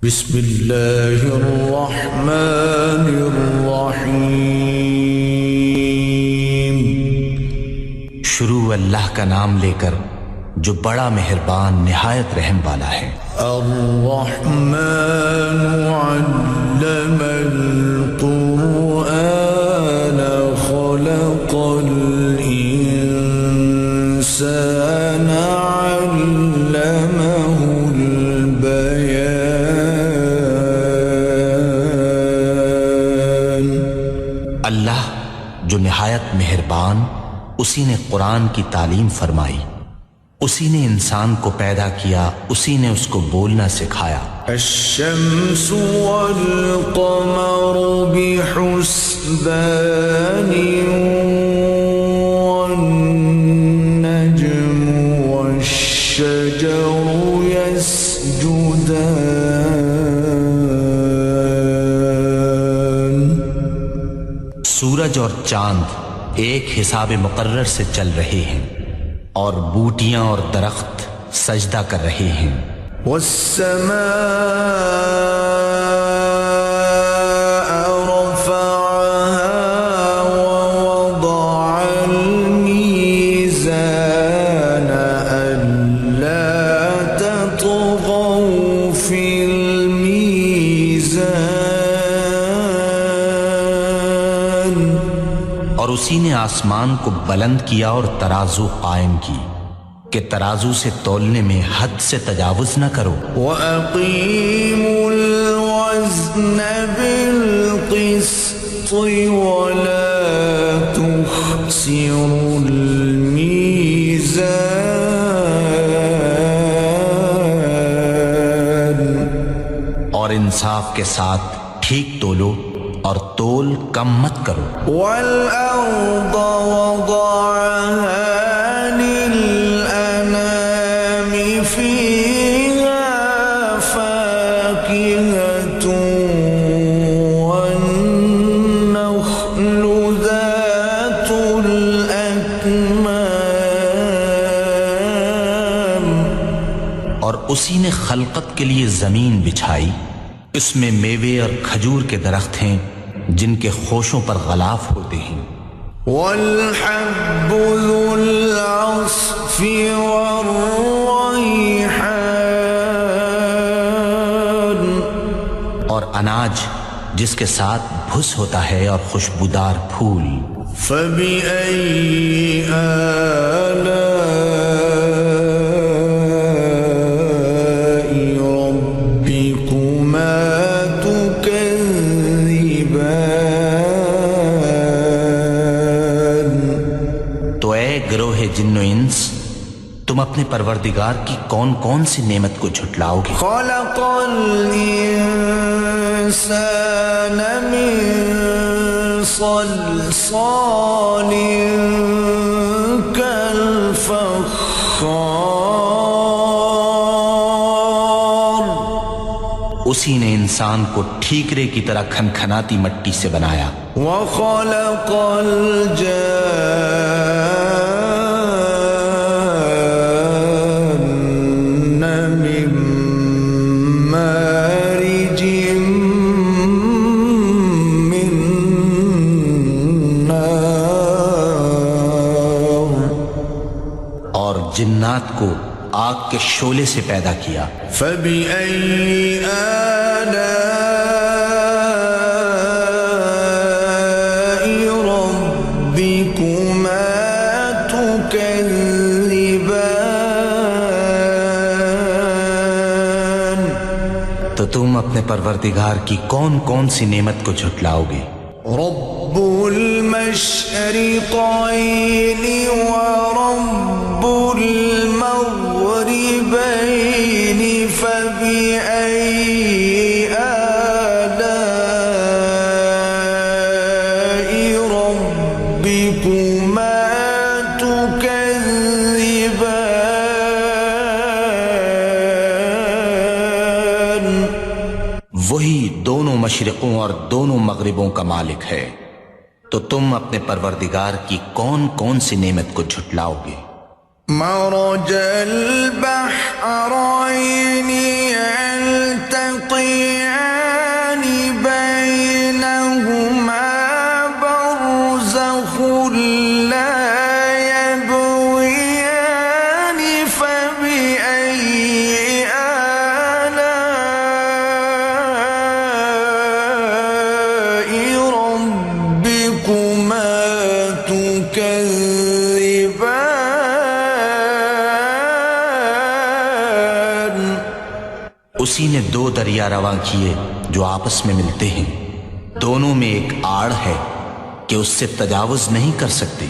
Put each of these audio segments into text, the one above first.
بسم اللہ الرحمن الرحیم۔ شروع اللہ کا نام لے کر جو بڑا مہربان نہایت رحم والا ہے۔ الرحمن علم القرآن خلق الإنسان علمه البيان۔ اللہ جو نہایت مہربان، اسی نے قرآن کی تعلیم فرمائی، اسی نے انسان کو پیدا کیا، اسی نے اس کو بولنا سکھایا۔ الشمس والقمر بحسبان والنجم والشجر يسجدان۔ سورج اور چاند ایک حساب مقرر سے چل رہے ہیں، اور بوٹیاں اور درخت سجدہ کر رہے ہیں۔ والسماء رفعها ووضع الميزان ألا تطغوا في الميزان۔ اور اسی نے آسمان کو بلند کیا اور ترازو قائم کی کہ ترازو سے تولنے میں حد سے تجاوز نہ کرو۔ وَأَقِيمُوا الْوَزْنَ بِالْقِسْطِ وَلَا تُخْسِرُوا الْمِيزَانَ۔ اور انصاف کے ساتھ ٹھیک تولو اور تول کم مت کرو۔ وَالْأَرْضَ وَضَعَهَا لِلْأَنَامِ فِيهَا فَاكِهَةٌ وَالنَّخْلُ ذَاتُ الْأَكْمَامِ۔ اور اسی نے خلقت کے لیے زمین بچھائی، اس میں میوے اور کھجور کے درخت ہیں جن کے خوشوں پر غلاف ہوتے ہیں۔ وَالْحَبُّ ذُو الْعَصْفِ وَالرَّيْحَانُ۔ اور اناج جس کے ساتھ بھس ہوتا ہے اور خوشبودار پھول۔ فَبِأَيِّ آلَاءِ رَبِّكُمَا تُكَذِّبَانِ۔ تو اے گروہ جن و انس، تم اپنے پروردگار کی کون کون سی نعمت کو جھٹلاؤ گے؟ خَلَقَ الْإِنسَانَ مِن صَلْصَالٍ كَالْفَخَّارِ۔ اسی نے انسان کو ٹھیکرے کی طرح کھنکھناتی مٹی سے بنایا۔ وَخَلَقَ الْجَانَّ مِن مَّارِجٍ مِّن نَّارٍ۔ اور جنات کو آگ کے شعلے سے پیدا کیا۔ فَبِأَيِّ آلَاءِ رَبِّكُمَا تُكَذِّبَانِ۔ تو تم اپنے پروردگار کی کون کون سی نعمت کو جھٹلاؤ گے؟ رب المشرقين ورب المغربين فبأي آلاء ربكما تكذبان۔ وہی دونوں مشرقوں اور دونوں مغربوں کا مالک ہے، تو تم اپنے پروردگار کی کون کون سی نعمت کو جھٹلاؤ گے؟ مرج البحرين يلتقيان بينهما برزخ لا يبغيان فبأي آلاء ربكما تكذبان اسی نے دو دریا رواں کیے جو آپس میں ملتے ہیں، دونوں میں ایک آڑ ہے کہ اس سے تجاوز نہیں کر سکتے،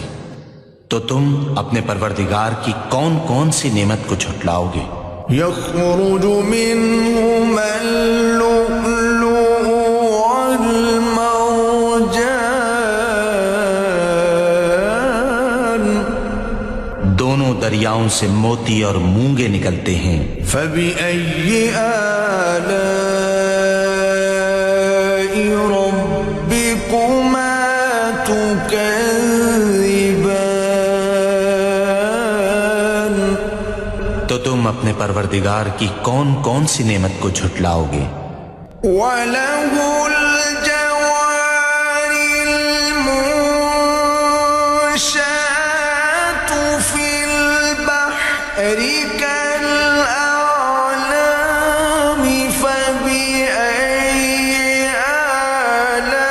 تو تم اپنے پروردگار کی کون کون سی نعمت کو جھٹلاؤ گے؟ يخرج منهما اللؤلؤ والمرجان دونوں دریاؤں سے موتی اور مونگے نکلتے ہیں، فبأي آلاء ربكما تكذبان تو تم اپنے پروردگار کی کون کون سی نعمت کو جھٹلاؤ گے؟ وله الجوار المنشآت في البحر كالأعلام فبأي آلاء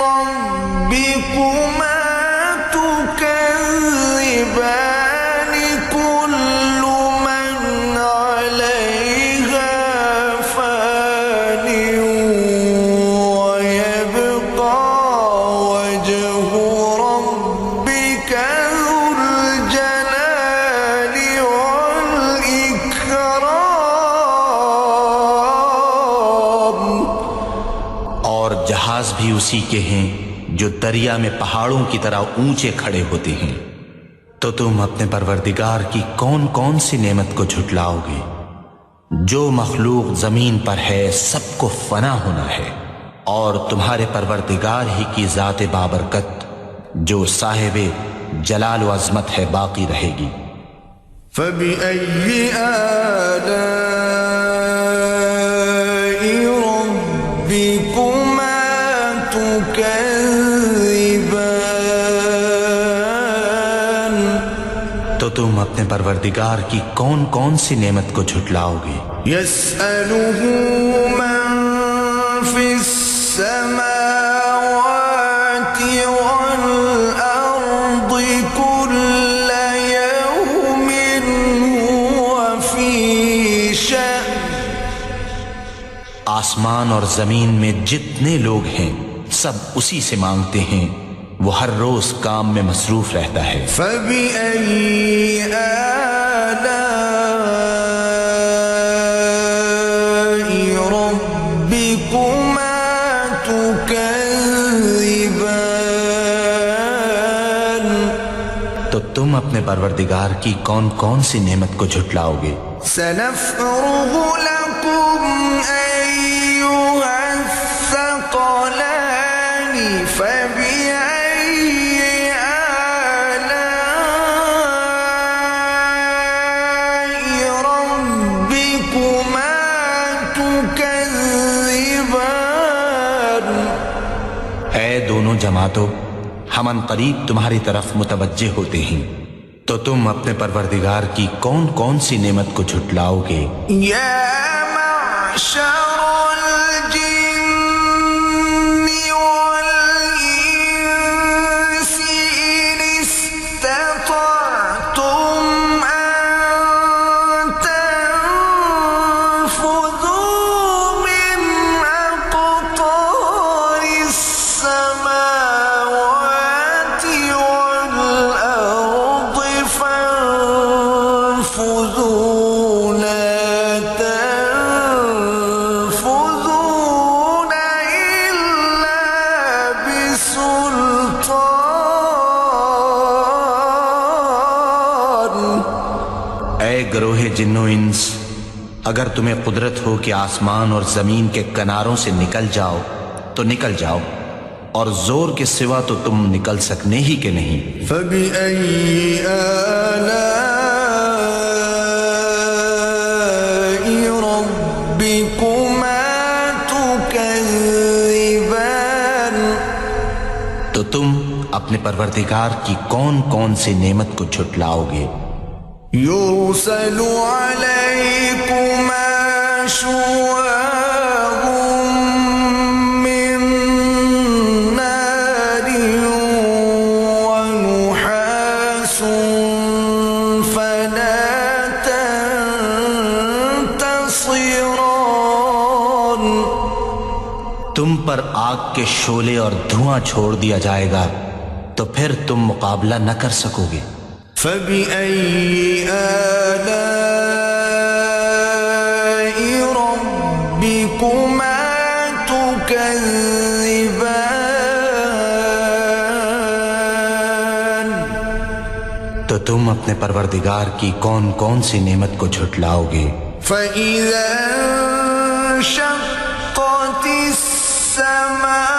ربكما تكذبان كل من عليها فان ويبقى وجه ربك ذو الجلال والإكرام اور جہاز بھی اسی کے ہیں جو دریا میں پہاڑوں کی طرح اونچے کھڑے ہوتے ہیں، تو تم اپنے پروردگار کی کون کون سی نعمت کو جھٹلاؤ گے؟ جو مخلوق زمین پر ہے سب کو فنا ہونا ہے، اور تمہارے پروردگار ہی کی ذات بابرکت جو صاحب جلال و عظمت ہے باقی رہے گی۔ فبأي آلاء ربكما تكذبان تو تم اپنے پروردگار کی کون کون سی نعمت کو جھٹلاؤ گے؟ يسأله من في السماوات والأرض كل يوم هو في شأن آسمان اور زمین میں جتنے لوگ ہیں سب اسی سے مانگتے ہیں، وہ ہر روز کام میں مصروف رہتا ہے۔ فبأي آلاء ربكما تكذبان تو تم اپنے پروردگار کی کون کون سی نعمت کو جھٹلاؤ گے؟ سنفرغ لكم أيها الثقلان فبأي آلاء ربكما تكذبان اے دونوں جماعتوں، ہم ان قریب تمہاری طرف متوجہ ہوتے ہیں، تو تم اپنے پروردگار کی کون کون سی نعمت کو جھٹلاؤ گے؟ يا معشر الجن والإنس إن استطعتم أن تنفذوا من أقطار السماوات والأرض فانفذوا لا تنفذون إلا بسلطان اے گروہ جن و انس، اگر تمہیں قدرت ہو کہ آسمان اور زمین کے کناروں سے نکل جاؤ تو نکل جاؤ، اور زور کے سوا تو تم نکل سکنے ہی کہ نہیں۔ فبأي آلاء ربكما تكذبان، تو تم اپنے پروردگار کی کون کون سی نعمت کو جھٹلاؤ گے؟ يرسل عليكما شواظ من نار ونحاس فلا تنتصران، تم پر آگ کے شعلے اور دھواں چھوڑ دیا جائے گا تو پھر تم مقابلہ نہ کر سکو گے۔ فبأي آلاء ربكما تكذبان، تو تم اپنے پروردگار کی کون کون سی نعمت کو جھٹلاؤ گے؟ فإذا انشقت السماء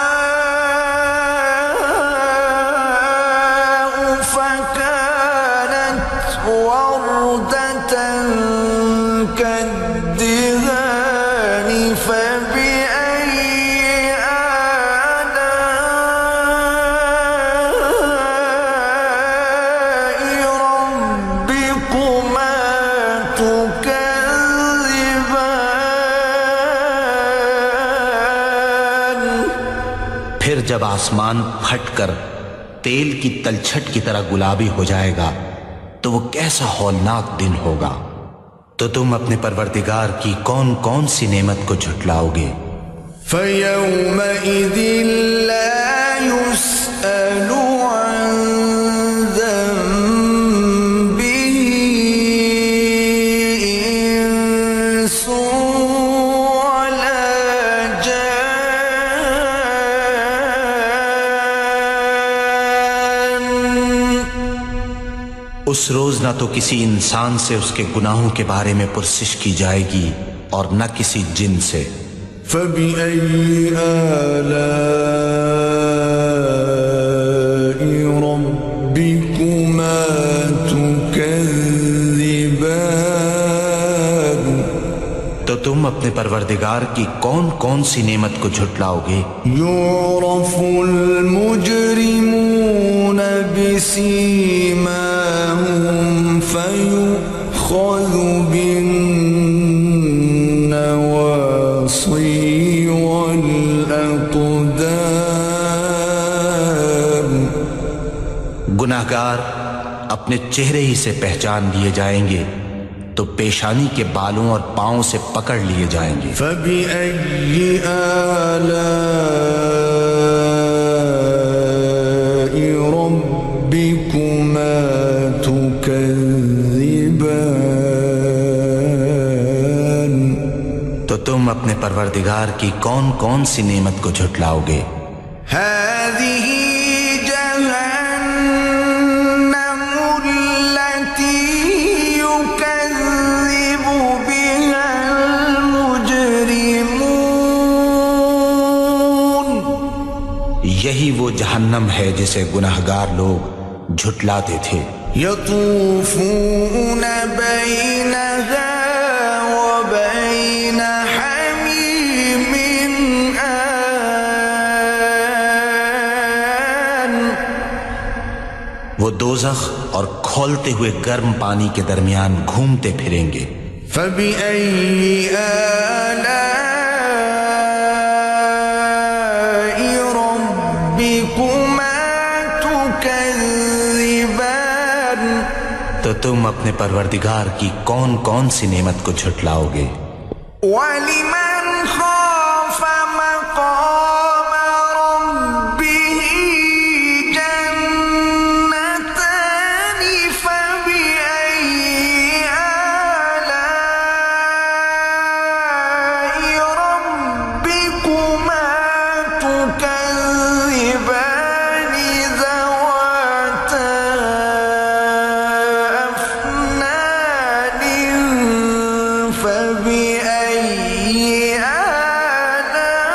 فكانت وردة كالدهان فبأي آلاء ربكما تكذبان، پھر جب آسمان پھٹ کر تیل کی تلچھٹ کی طرح گلابی ہو جائے گا تو وہ کیسا ہولناک دن ہوگا۔ تو تم اپنے پروردگار کی کون کون سی نعمت کو جھٹلاؤ گے؟ فَيَوْمَئِذٍ لَا يُسْأَلُ عَنْ ذَنبِهِ إِنسٌ وَلَا جَانٌّ، اس روز نہ تو کسی انسان سے اس کے گناہوں کے بارے میں پرسش کی جائے گی اور نہ کسی جن سے۔ فَبِأَيِّ آلَاءِ رَبِّكُمَا تُكَذِّبَانِ، تو تم اپنے پروردگار کی کون کون سی نعمت کو جھٹلاؤ گے؟ يُعْرَفُ الْمُجْرِمُونَ بِسِيمَاهُمْ فَيُؤْخَذُ بِالنَّوَاصِي وَالْأَقْدَامِ، گناہگار اپنے چہرے ہی سے پہچان لیے جائیں گے تو پیشانی کے بالوں اور پاؤں سے پکڑ لیے جائیں گے۔ فَبِأَيِّ آلَاءِ رَبِّكُمَا تُكَذِّبَانِ، تو تم اپنے پروردگار کی کون کون سی نعمت کو جھٹلاؤ گے؟ هَذِهِ جَهَنَّمُ الَّتِي يُكَذِّبُ بِهَا الْمُجْرِمُونَ، یہی وہ جہنم ہے جسے گناہگار لوگ جھٹلاتے تھے۔ يَطُوفُونَ بَيْنَهَا وَبَيْنَ حَمِيمٍ آنٍ، وہ دوزخ اور کھولتے ہوئے گرم پانی کے درمیان گھومتے پھریں گے۔ فَبِأَيِّ آلَاءِ رَبِّكُمَا تُكَذِّبَانِ، تو تم اپنے پروردگار کی کون کون سی نعمت کو جھٹلاؤ گے؟ وَلِمَنْ خَافَ مَقَامَ رَبِّهِ جَنَّتَانِ فَبِأَيِّ آلَاءِ رَبِّكُمَا تُكَذِّبَانِ ذَوَاتَا أَفْنَانٍ فَبِأَيِّ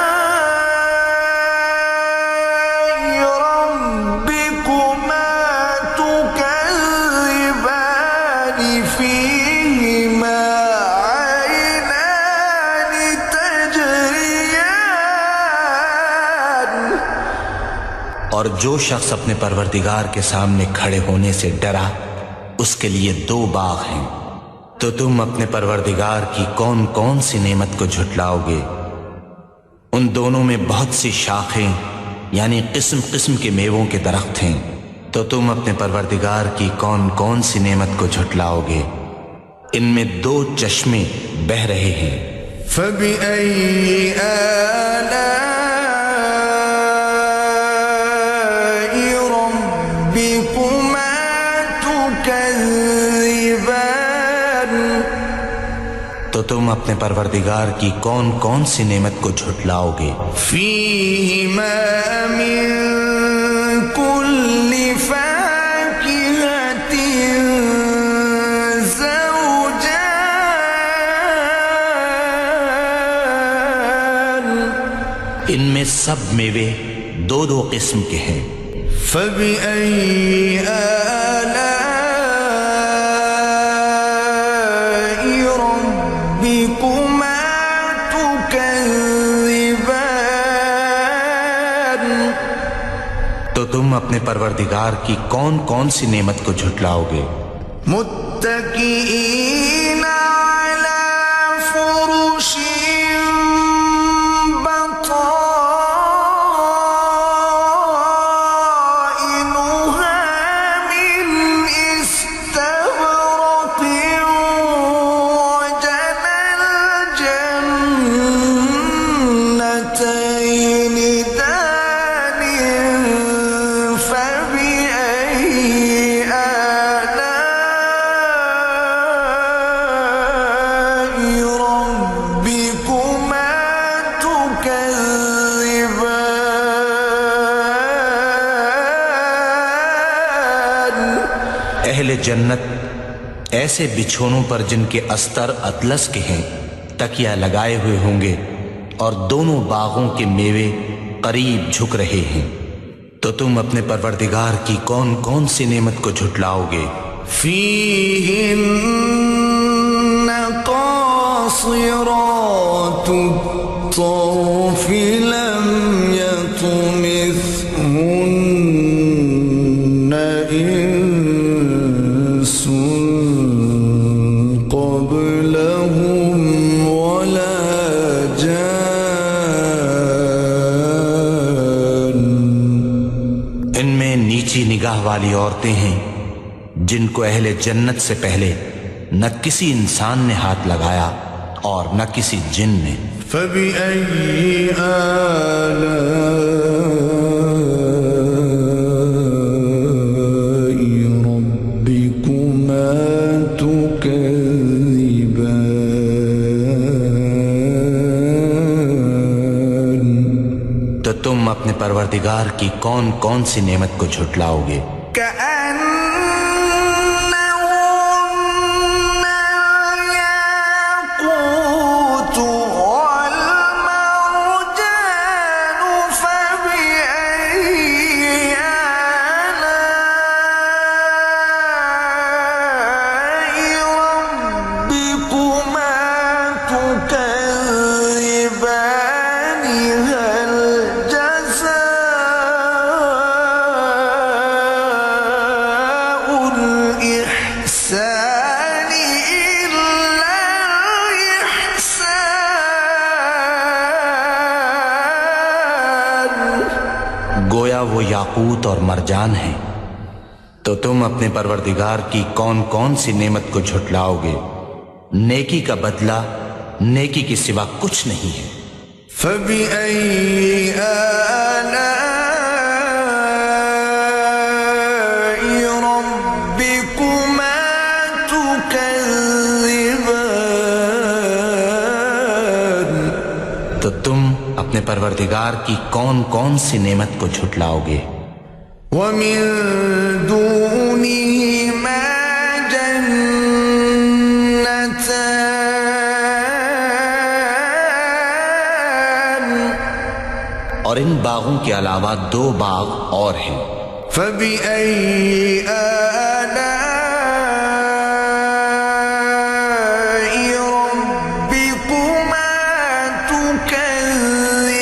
آلَاءِ اور جو شخص اپنے پروردگار کے سامنے کھڑے ہونے سے ڈرا اس کے لیے 2 باغ ہیں۔ تو تم اپنے پروردگار کی کون کون سی نعمت کو جھٹلاؤ گے؟ ان دونوں میں بہت سی شاخیں یعنی قسم قسم کے میووں کے درخت ہیں۔ تو تم اپنے پروردگار کی کون کون سی نعمت کو جھٹلاؤ گے؟ ان میں 2 چشمے بہہ رہے ہیں۔ فَبِأَيِّ آلَاءِ رَبِّكُمَا تُكَذِّبَانِ؟ تو تم اپنے پروردگار کی کون کون سی نعمت کو جھٹلاؤ گے؟ فِيهِمَا مِن كُلِّ فَاكِهَةٍ زَوْجَانِ؟ ان میں سب میوے 2 قسم کے ہیں۔ فَبِأَيِّ آلَاءِ رَبِّكُمَا تُكَذِّبَانِ؟ تو تم اپنے پروردگار کی کون کون سی نعمت کو جھٹلاؤ گے؟ متكئين على فرش بطائنها من استبرق وجنى الجنتين دان فبأي آلاء ربكما تكذبان؟ اہل جنت ایسے بچھونوں پر جن کے استر اطلس کے ہیں تکیہ لگائے ہوئے ہوں گے، اور دونوں باغوں کے میوے قریب جھک رہے ہیں۔ تو تم اپنے پروردگار کی کون کون سی نعمت کو جھٹلاؤ گے؟ فِيهِنَّ قَاصِرَاتُ الطَّرْفِ لَمْ يَطْمِثْهُنَّ إِنسٌ قَبْلَهُمْ وَلَا جَانٌّ۔ ان میں نیچی نگاہ والی عورتیں ہیں جن کو اہل جنت سے پہلے نہ کسی انسان نے ہاتھ لگایا اور نہ کسی جن نے۔ فَبِأَيِّ آلَاءِ رَبِّكُمَا تُكَذِّبَانِ؟ تو تم اپنے پروردگار کی کون کون سی نعمت کو جھٹلاؤ گے؟ كأنهن الياقوت والمرجان فبأي آلاء ربكما تكذبان؟ هل جزاء الإحسان إلا الإحسان؟ گویا وہ یاقوت اور مرجان ہیں۔ تو تم اپنے پروردگار کی کون کون سی نعمت کو جھٹلاؤ گے؟ نیکی کا بدلہ نیکی کے سوا کچھ نہیں ہے۔ فَبِأَيِّ آلَاءِ رَبِّكُمَا تُكَذِّبَانِ؟ تو تم اپنے پروردگار کی کون کون سی نعمت کو جھٹلاؤ گے؟ وَمِن دُونِهِمَا جَنَّتَانِ؟ اور ان باغوں کے علاوہ 2 باغ اور ہیں۔ فَبِأَيِّ آلَاءِ رَبِّكُمَا تُكَذِّبَانِ؟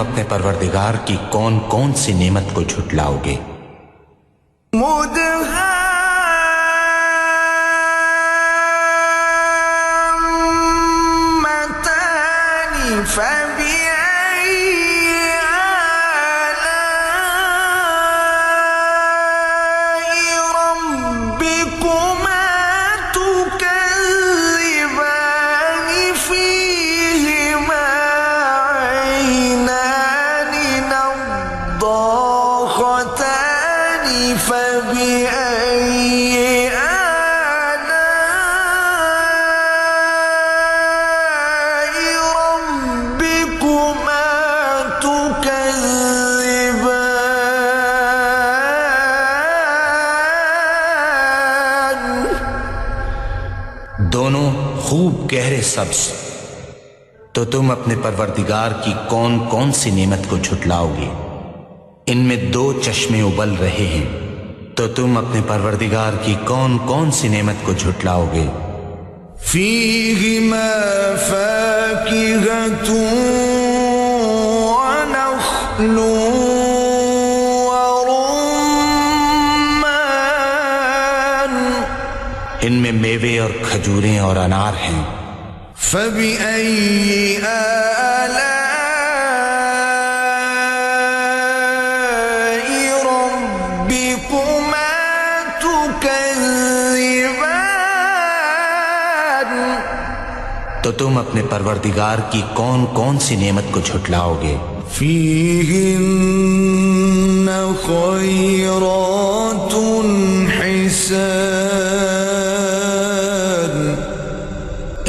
اپنے پروردگار کی کون کون سی نعمت کو جھٹلاؤ گے؟ مدهامتان فبأي آلاء ربكما تكذبان فيهما عينان نضاختان فبأي آلاء ربكما تكذبان دونوں خوب گہرے سبز، تو تم اپنے پروردگار کی کون کون سی نعمت کو جھٹلاؤ گے؟ ان میں دو چشمے ابل رہے ہیں، تو تم اپنے پروردگار کی کون کون سی نعمت کو جھٹلاؤ گے؟ فيهما فاكهة ونخل ورمان ان میں میوے اور کھجوریں اور انار ہیں۔ فبأي آلاء ربكما تكذبان تو تم اپنے پروردگار کی کون کون سی نعمت کو جھٹلاؤ گے؟ فيهن خيرات حسان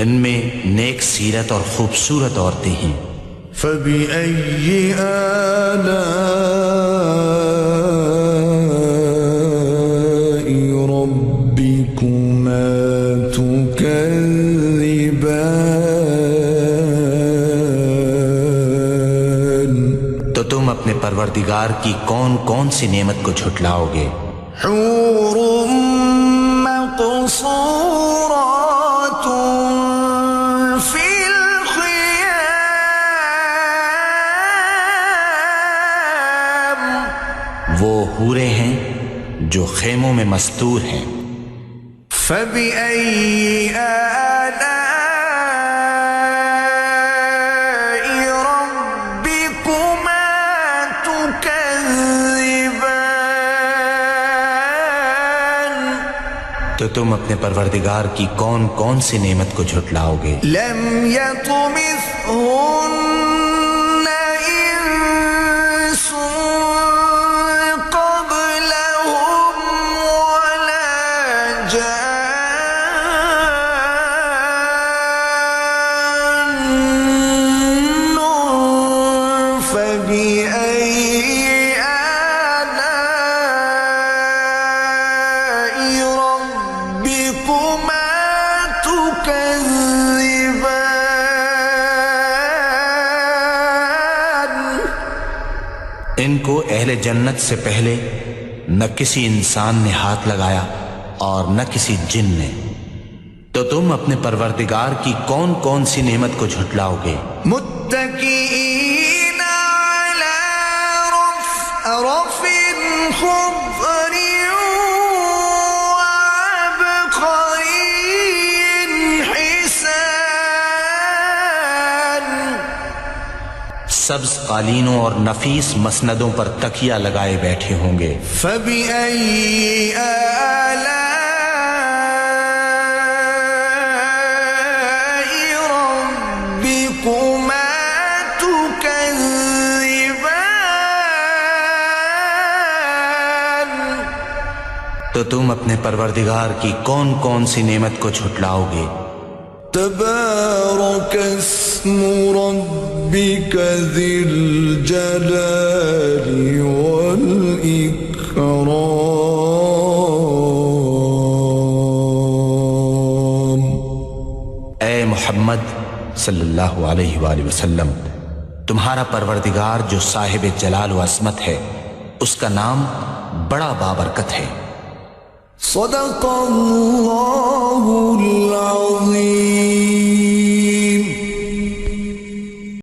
ان میں نیک سیرت اور خوبصورت عورتیں ہیں۔ فبأي آلاء ربكما تكذبان تو تم اپنے پروردگار کی کون کون سی نعمت کو جھٹلاؤ گے؟ حور مقصورات في الخيام وہ حوریں ہیں جو خیموں میں مستور ہیں۔ فبأي آلاء ربكما تكذبان تو تم اپنے پروردگار کی کون کون سی نعمت کو جھٹلاؤ گے؟ لم يطمثهن إنس قبلهم ولا جان فبأي آلاء ربكما تكذبان ان کو اہل جنت سے پہلے نہ کسی انسان نے ہاتھ لگایا اور نہ کسی جن نے، تو تم اپنے پروردگار کی کون کون سی نعمت کو جھٹلاؤ گے؟ متكئين على رفرف خضر وعبقري حسان سبز قالینوں اور نفیس مسندوں پر تکیہ لگائے بیٹھے ہوں گے۔ فبأي آلاء ربكما تكذبان تو تم اپنے پروردگار کی کون کون سی نعمت کو جھٹلاؤ گے؟ تبارك اسم ربك ذي الجلال والإكرام اے محمد صلی اللہ علیہ وآلہ وسلم، تمہارا پروردگار جو صاحب جلال و عظمت ہے، اس کا نام بڑا بابرکت ہے۔ صدق اللہ